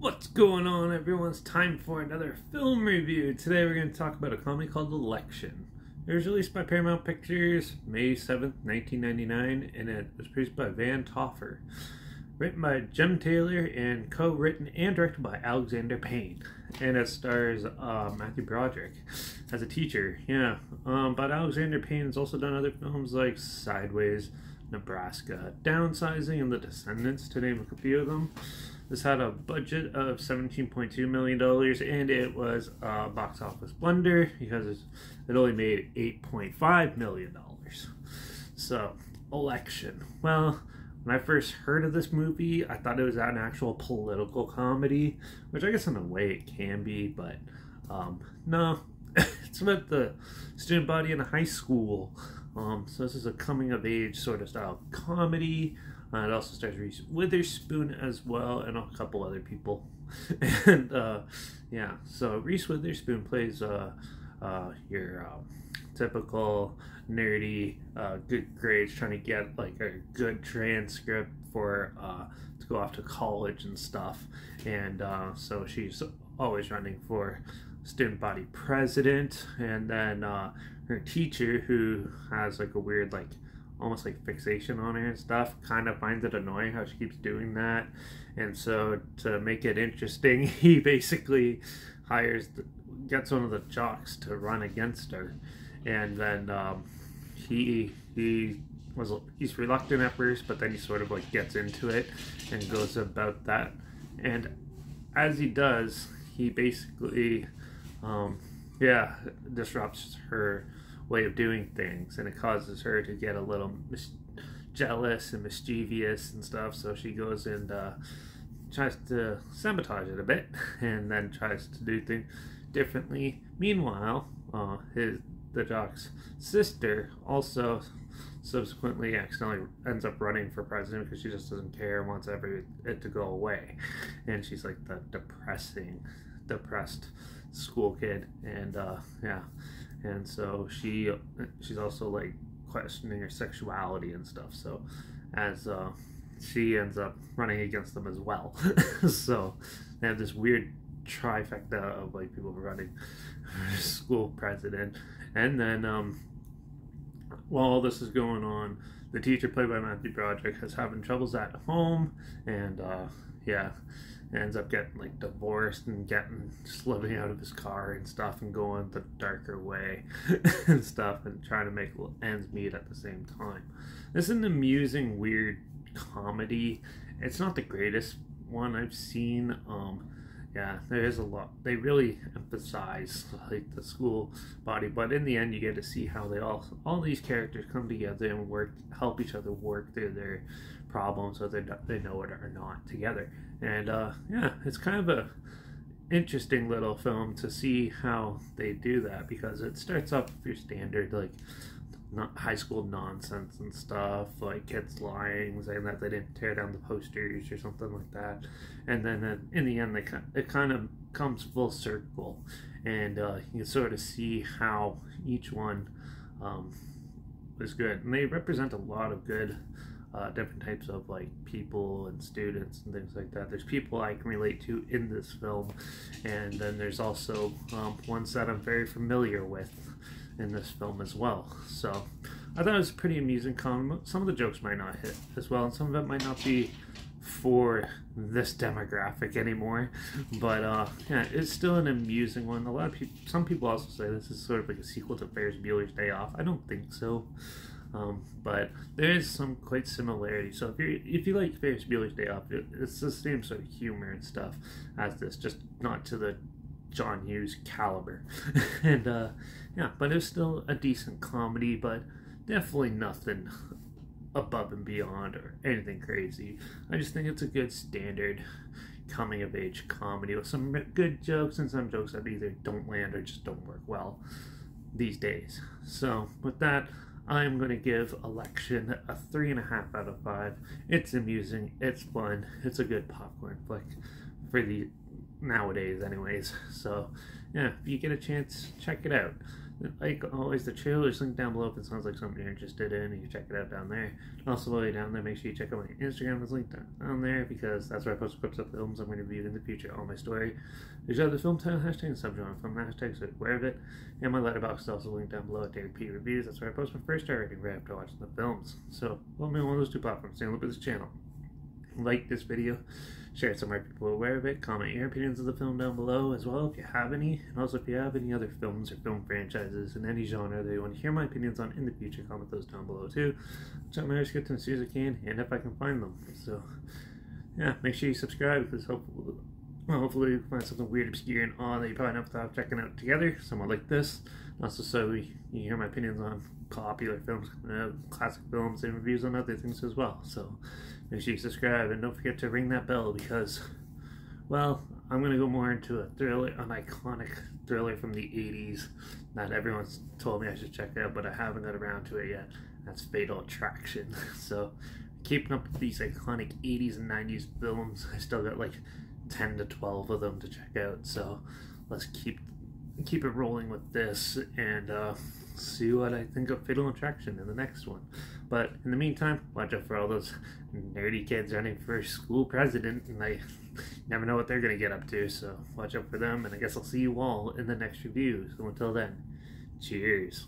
What's going on, everyone? It's time for another film review. Today we're going to talk about a comedy called Election. It was released by Paramount Pictures May 7th, 1999, and it was produced by Van Toffer. Written by Jem Taylor and co-written and directed by Alexander Payne. And it stars Matthew Broderick as a teacher. But Alexander Payne has also done other films like Sideways, Nebraska, Downsizing, and The Descendants, to name a few of them. This had a budget of $17.2 million, and it was a box office blunder because it only made $8.5 million. So, Election. Well, when I first heard of this movie, I thought it was an actual political comedy, which I guess in a way it can be, but no. It's about the student body in a high school. So this is a coming-of-age sort of style comedy. It also stars Reese Witherspoon as well, and a couple other people. And so Reese Witherspoon plays your typical nerdy, good grades, trying to get like a good transcript for to go off to college and stuff. And so she's always running for student body president. And then her teacher, who has like a weird almost like fixation on her and stuff, kind of finds it annoying how she keeps doing that. And so to make it interesting, he basically gets one of the jocks to run against her. And then he's reluctant at first, but then he sort of like gets into it and goes about that. And as he does, he basically disrupts her way of doing things, and it causes her to get a little jealous and mischievous and stuff. So she goes and tries to sabotage it a bit, and then tries to do things differently. Meanwhile, the jock's sister also subsequently accidentally ends up running for president because she just doesn't care and wants it to go away. And she's like the depressed school kid, and and so she's also like questioning her sexuality and stuff. So as she ends up running against them as well. So they have this weird trifecta of like people running for school president. And then while all this is going on, the teacher, played by Matthew Broderick, is having troubles at home, and ends up getting like divorced and just living out of his car and stuff, and going the darker way and stuff, and trying to make ends meet at the same time. This is an amusing, weird comedy. It's not the greatest one I've seen. There is a lot. They really emphasize like the school body, but in the end, you get to see how all these characters come together and help each other work through their problems, whether they know it or not, together. And it's kind of a interesting little film to see how they do that, because it starts off with your standard like not high school nonsense and stuff, like kids lying, saying that they didn't tear down the posters or something like that, and then in the end it kind of comes full circle, and you can sort of see how each one is good, and they represent a lot of good different types of like people and students and things like that. There's people I can relate to in this film, and then there's also ones that I'm very familiar with in this film as well. So I thought it was a pretty amusing comedy. Some of the jokes might not hit as well, and some of it might not be for this demographic anymore, but it's still an amusing one. A lot of people, some people also say this is sort of like a sequel to Ferris Bueller's Day Off. I don't think so, but there is some quite similarity. So if you like Ferris Bueller's Day Off, it's the same sort of humor and stuff as this, just not to the John Hughes caliber. And but it's still a decent comedy, but definitely nothing above and beyond or anything crazy. I just think it's a good standard coming of age comedy with some good jokes and some jokes that either don't land or just don't work well these days. So with that, I'm going to give Election a 3.5 out of 5. It's amusing, it's fun, it's a good popcorn flick for the nowadays anyways. So if you get a chance, check it out. Like always, the trailer's linked down below if it sounds like something you're interested in. You can check it out down there. Also, while you're down there, make sure you check out my Instagram. It's linked down there because that's where I post clips of films I'm going to review in the future. All my story. There's other film title hashtag and subgenre film hashtags, so aware of it. And my Letterbox is also linked down below at David P Reviews. That's where I post my first star rating right after watching the films. So follow me on one of those two platforms. Stay on the loop of this channel. Like this video, share it so more people are aware of it, comment your opinions of the film down below as well if you have any, and also if you have any other films or film franchises in any genre that you want to hear my opinions on in the future, comment those down below too. I'll try my best to get them as soon as I can, and if I can find them. So yeah, make sure you subscribe because hopefully you find something weird, obscure, and odd that you probably never thought of checking out together, somewhat like this. Also, so you hear my opinions on popular films, classic films, and reviews on other things as well. So make sure you subscribe and don't forget to ring that bell because, well, I'm going to go more into a thriller, an iconic thriller from the 80s that everyone's told me I should check out, but I haven't got around to it yet. That's Fatal Attraction. So keeping up with these iconic 80s and 90s films, I still got like 10 to 12 of them to check out. So let's keep it rolling with this and see what I think of Fatal Attraction in the next one. But in the meantime, watch out for all those nerdy kids running for school president, and I never know what they're going to get up to, so watch out for them, and I guess I'll see you all in the next review. So until then, cheers.